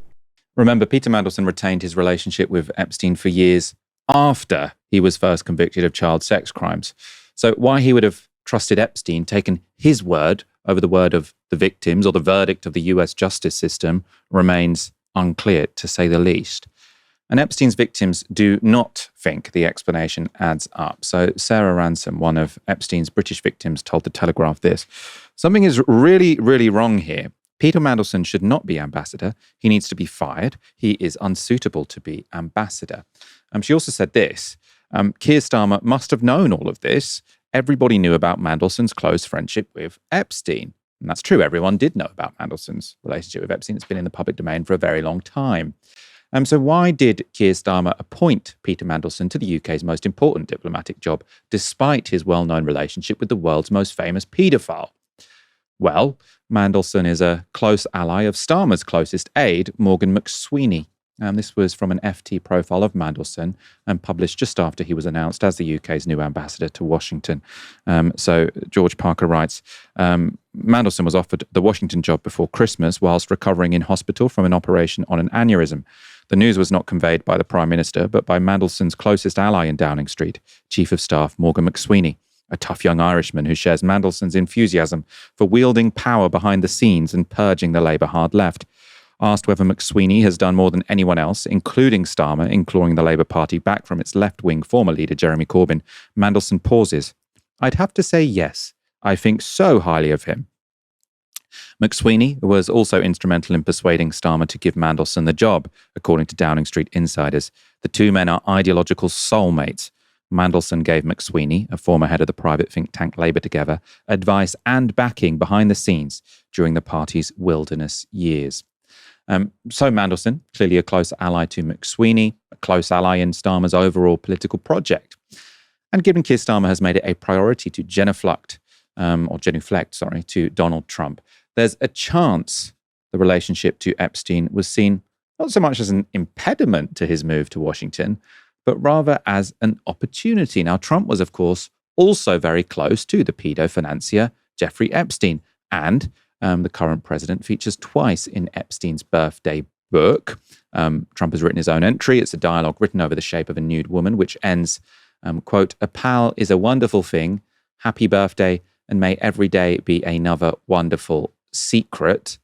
Remember, Peter Mandelson retained his relationship with Epstein for years after he was first convicted of child sex crimes. So why he would have trusted Epstein, taken his word over the word of the victims or the verdict of the US justice system, remains unclear, to say the least. And Epstein's victims do not think the explanation adds up. So Sarah Ransom, one of Epstein's British victims, told The Telegraph this: "Something is really, really wrong here. Peter Mandelson should not be ambassador. He needs to be fired. He is unsuitable to be ambassador." She also said this: Keir Starmer must have known all of this. Everybody knew about Mandelson's close friendship with Epstein. And that's true. Everyone did know about Mandelson's relationship with Epstein. It's been in the public domain for a very long time. So why did Keir Starmer appoint Peter Mandelson to the UK's most important diplomatic job, despite his well-known relationship with the world's most famous paedophile? Well, Mandelson is a close ally of Starmer's closest aide, Morgan McSweeney. This was from an FT profile of Mandelson and published just after he was announced as the UK's new ambassador to Washington. So George Parker writes, Mandelson was offered the Washington job before Christmas whilst recovering in hospital from an operation on an aneurysm. The news was not conveyed by the Prime Minister, but by Mandelson's closest ally in Downing Street, Chief of Staff Morgan McSweeney, a tough young Irishman who shares Mandelson's enthusiasm for wielding power behind the scenes and purging the Labour hard left. Asked whether McSweeney has done more than anyone else, including Starmer, in clawing the Labour Party back from its left-wing former leader Jeremy Corbyn, Mandelson pauses. "I'd have to say yes. I think so highly of him." McSweeney was also instrumental in persuading Starmer to give Mandelson the job, according to Downing Street insiders. The two men are ideological soulmates. Mandelson gave McSweeney, a former head of the private think tank Labour Together, advice and backing behind the scenes during the party's wilderness years. So Mandelson, clearly a close ally to McSweeney, a close ally in Starmer's overall political project. And given Keir Starmer has made it a priority to genuflect to Donald Trump, there's a chance the relationship to Epstein was seen not so much as an impediment to his move to Washington, but rather as an opportunity. Now, Trump was, of course, also very close to the pedo financier Jeffrey Epstein, and the current president features twice in Epstein's birthday book. Trump has written his own entry. It's a dialogue written over the shape of a nude woman, which ends, quote, "A pal is a wonderful thing. Happy birthday, and may every day be another wonderful secret.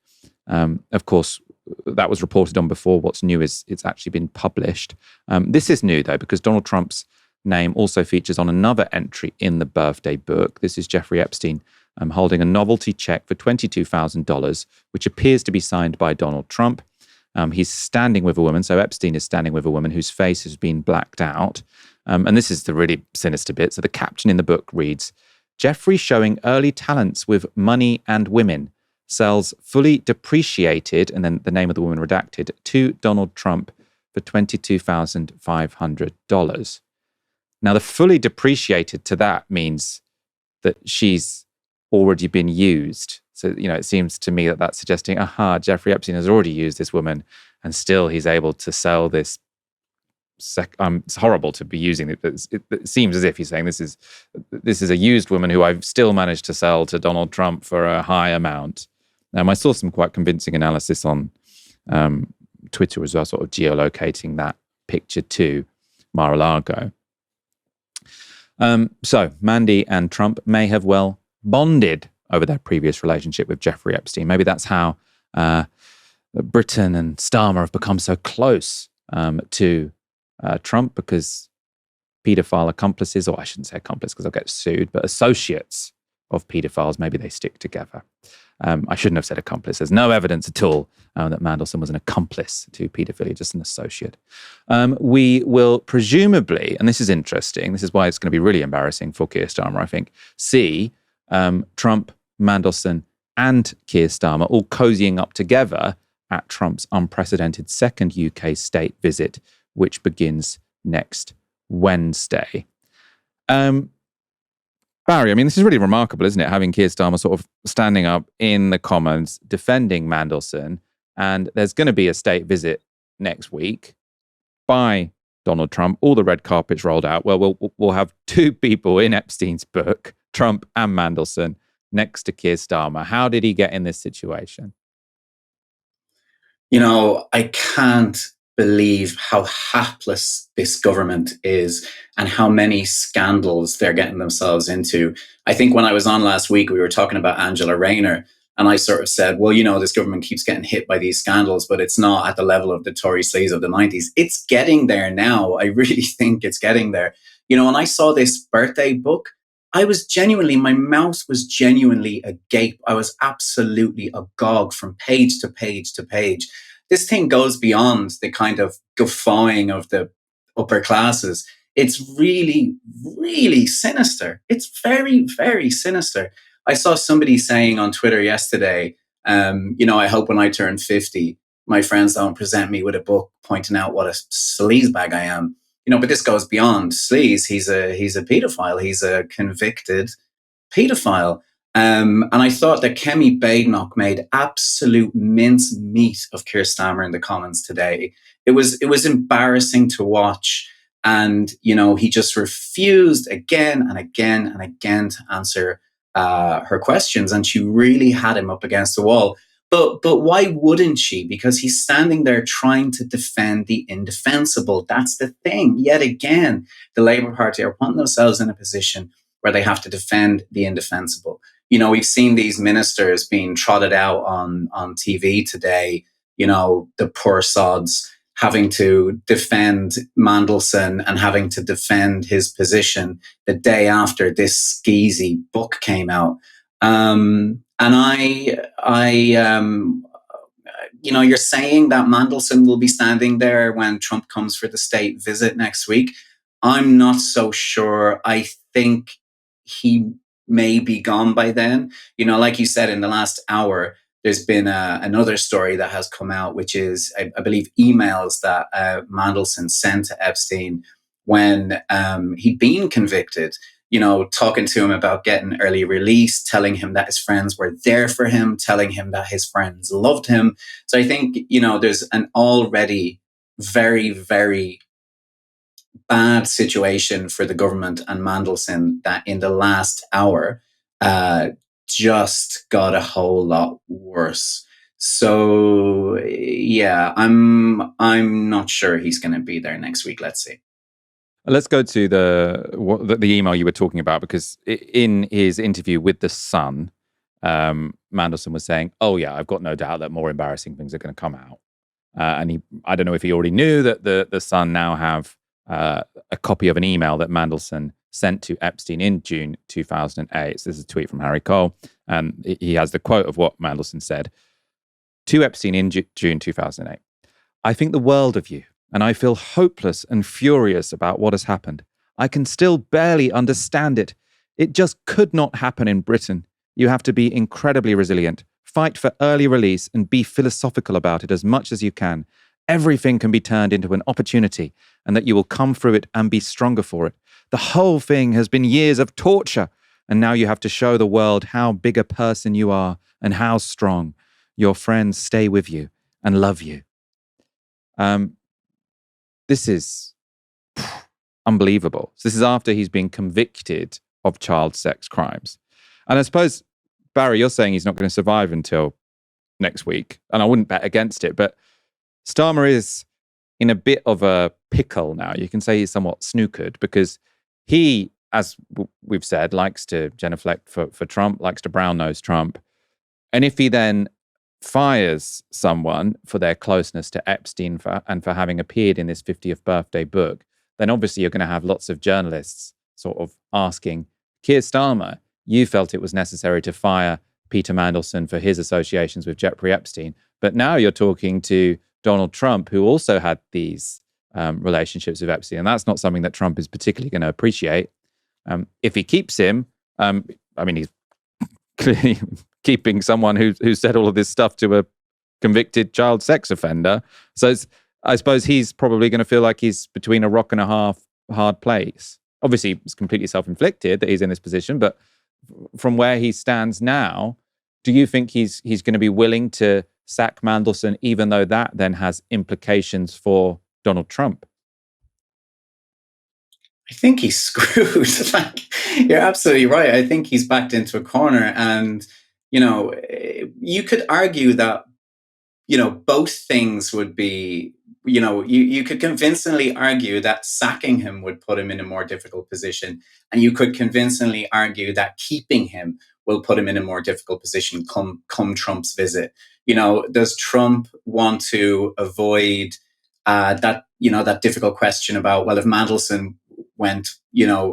Of course, that was reported on before. What's new is it's actually been published. This is new, though, because Donald Trump's name also features on another entry in the birthday book. This is Jeffrey Epstein holding a novelty check for $22,000, which appears to be signed by Donald Trump. He's standing with a woman. So Epstein is standing with a woman whose face has been blacked out. And this is the really sinister bit. So the caption in the book reads, Jeffrey showing early talents with money and women, sells fully depreciated, and then the name of the woman redacted, to Donald Trump for $22,500. Now, the fully depreciated to that means that she's already been used. So, it seems to me that that's suggesting, Jeffrey Epstein has already used this woman, and still he's able to sell this. It's horrible to be using it. It seems as if he's saying this is a used woman who I've still managed to sell to Donald Trump for a high amount. I saw some quite convincing analysis on Twitter as well, sort of geolocating that picture to Mar-a-Lago. So Mandy and Trump may have well bonded over their previous relationship with Jeffrey Epstein. Maybe that's how Britain and Starmer have become so close to Trump, because paedophile accomplices, or I shouldn't say accomplices because I'll get sued, but associates of paedophiles, maybe they stick together. I shouldn't have said accomplice. There's no evidence at all that Mandelson was an accomplice to paedophilia, just an associate. We will presumably, and this is interesting, this is why it's going to be really embarrassing for Keir Starmer, I think, see Trump, Mandelson, and Keir Starmer all cozying up together at Trump's unprecedented second UK state visit, which begins next Wednesday. Barry, this is really remarkable, isn't it? Having Keir Starmer sort of standing up in the Commons, defending Mandelson, and there's going to be a state visit next week by Donald Trump. All the red carpets rolled out. Well, we'll have two people in Epstein's book, Trump and Mandelson, next to Keir Starmer. How did he get in this situation? I can't believe how hapless this government is and how many scandals they're getting themselves into. I think when I was on last week, we were talking about Angela Rayner, and I sort of said, well, this government keeps getting hit by these scandals, but it's not at the level of the Tory sleaze of the 90s. It's getting there now. I really think it's getting there. When I saw this birthday book, my mouth was genuinely agape. I was absolutely agog from page to page to page. This thing goes beyond the kind of guffawing of the upper classes. It's really, really sinister. It's very, very sinister. I saw somebody saying on Twitter yesterday, I hope when I turn 50, my friends don't present me with a book pointing out what a sleazebag I am. But this goes beyond sleaze. He's a pedophile. He's a convicted pedophile. And I thought that Kemi Badenoch made absolute mincemeat of Keir Starmer in the Commons today. It was embarrassing to watch. And, he just refused again and again and again to answer her questions. And she really had him up against the wall. But why wouldn't she? Because he's standing there trying to defend the indefensible. That's the thing. Yet again, the Labour Party are putting themselves in a position where they have to defend the indefensible. We've seen these ministers being trotted out on TV today, the poor sods having to defend Mandelson and having to defend his position the day after this skeezy book came out. And you're saying that Mandelson will be standing there when Trump comes for the state visit next week. I'm not so sure. I think he may be gone by then. Like you said, in the last hour, there's been another story that has come out, which is, I believe, emails that Mandelson sent to Epstein when he'd been convicted, talking to him about getting early release, telling him that his friends were there for him, telling him that his friends loved him. So I think, there's an already very, very bad situation for the government and Mandelson that in the last hour just got a whole lot worse. So yeah, I'm not sure he's going to be there next week. Let's see. Let's go to the email you were talking about, because in his interview with The Sun, Mandelson was saying, oh yeah, I've got no doubt that more embarrassing things are going to come out. And I don't know if he already knew that the Sun now have a copy of an email that Mandelson sent to Epstein in June 2008. So this is a tweet from Harry Cole. He has the quote of what Mandelson said to Epstein in June 2008. I think the world of you, and I feel hopeless and furious about what has happened. I can still barely understand it. It just could not happen in Britain. You have to be incredibly resilient, fight for early release, and be philosophical about it as much as you can. Everything can be turned into an opportunity, and that you will come through it and be stronger for it. The whole thing has been years of torture, and now you have to show the world how big a person you are and how strong. Your friends stay with you and love you. This is unbelievable. So this is after he's been convicted of child sex crimes. And I suppose, Barry, you're saying he's not going to survive until next week. And I wouldn't bet against it. But Starmer is in a bit of a pickle now. You can say he's somewhat snookered because he, as we've said, likes to genuflect for Trump, likes to brown-nose Trump. And if he then fires someone for their closeness to Epstein and for having appeared in this 50th birthday book, then obviously you're going to have lots of journalists sort of asking, Keir Starmer, you felt it was necessary to fire Peter Mandelson for his associations with Jeffrey Epstein, but now you're talking to Donald Trump, who also had these relationships with Epstein, and that's not something that Trump is particularly going to appreciate. If he keeps him, he's clearly keeping someone who said all of this stuff to a convicted child sex offender. So I suppose he's probably going to feel like he's between a rock and a hard place. Obviously, it's completely self-inflicted that he's in this position, but from where he stands now, do you think he's going to be willing to sack Mandelson, even though that then has implications for Donald Trump? I think he's screwed. You're absolutely right. I think he's backed into a corner. And, you could argue that, both things would be, you could convincingly argue that sacking him would put him in a more difficult position. And you could convincingly argue that keeping him will put him in a more difficult position come Trump's visit. Does Trump want to avoid that difficult question about, well, if Mandelson went,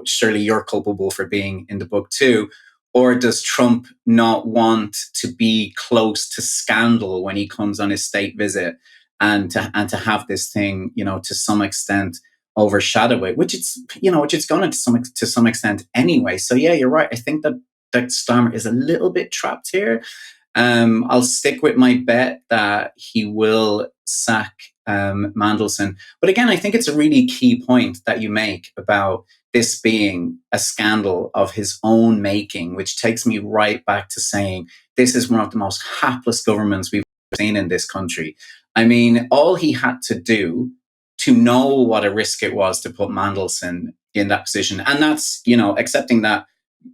surely you're culpable for being in the book too? Or does Trump not want to be close to scandal when he comes on his state visit and to have this thing, to some extent overshadow it, which it's going to some extent anyway. So yeah, you're right. I think that Starmer is a little bit trapped here. I'll stick with my bet that he will sack Mandelson. But again, I think it's a really key point that you make about this being a scandal of his own making, which takes me right back to saying this is one of the most hapless governments we've seen in this country. I mean, all he had to do to know what a risk it was to put Mandelson in that position, and that's, accepting that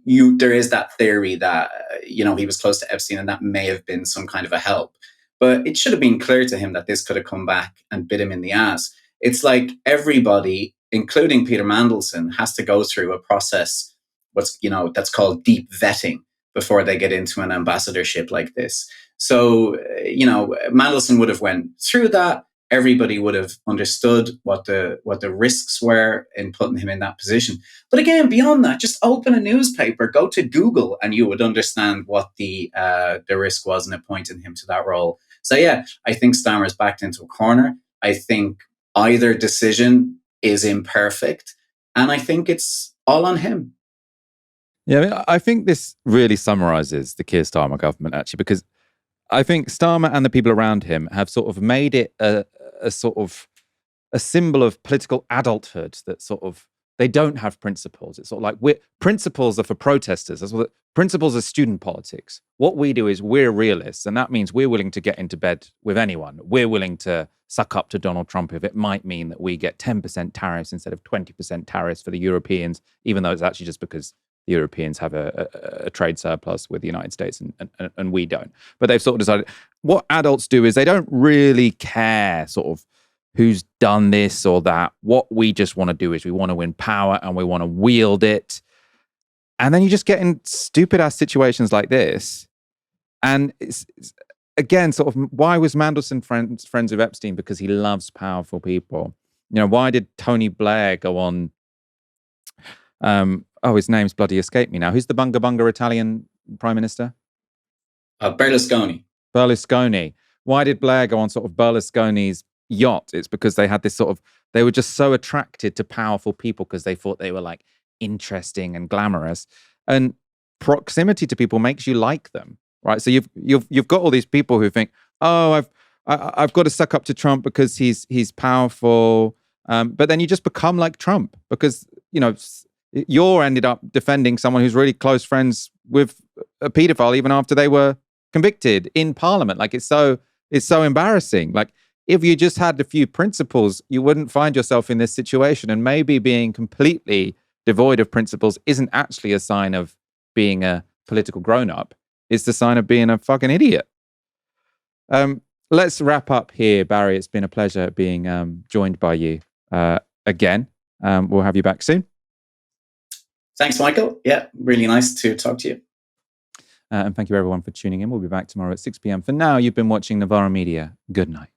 there is that theory that, he was close to Epstein and that may have been some kind of a help. But it should have been clear to him that this could have come back and bit him in the ass. It's like everybody, including Peter Mandelson, has to go through a process, that's called deep vetting before they get into an ambassadorship like this. So, Mandelson would have went through that. Everybody would have understood what the risks were in putting him in that position. But again, beyond that, just open a newspaper, go to Google, and you would understand what the risk was in appointing him to that role. So yeah, I think Starmer's backed into a corner. I think either decision is imperfect, and I think it's all on him. Yeah, I think this really summarizes the Keir Starmer government, actually, because I think Starmer and the people around him have sort of made it a sort of a symbol of political adulthood, that sort of they don't have principles. It's sort of like principles are for protesters. That's what principles are student politics. What we do is we're realists, and that means we're willing to get into bed with anyone. We're willing to suck up to Donald Trump if it might mean that we get 10% tariffs instead of 20% tariffs for the Europeans, even though it's actually just because the Europeans have a trade surplus with the United States and we don't. But they've sort of decided what adults do is they don't really care sort of who's done this or that. What we just want to do is we want to win power and we want to wield it. And then you just get in stupid ass situations like this And it's again, sort of, why was Mandelson friends with Epstein? Because he loves powerful people. You know, why did Tony Blair go on? His name's bloody escaped me now. Who's the bunga bunga Italian prime minister? Berlusconi. Berlusconi. Why did Blair go on sort of Berlusconi's yacht? It's because they had this sort of, they were just so attracted to powerful people because they thought they were like interesting and glamorous. And proximity to people makes you like them, right? So you've got all these people who think, oh, I've got to suck up to Trump because he's powerful. But then you just become like Trump because, you know, you're ended up defending someone who's really close friends with a pedophile even after they were convicted in Parliament. Like it's so embarrassing. Like if you just had a few principles, you wouldn't find yourself in this situation. And maybe being completely devoid of principles isn't actually a sign of being a political grown-up. It's the sign of being a fucking idiot. Let's wrap up here, Barry. It's been a pleasure being joined by you again. We'll have you back soon. Thanks, Michael. Yeah, really nice to talk to you. And thank you everyone for tuning in. We'll be back tomorrow at 6 p.m. For now, you've been watching Novara Media. Good night.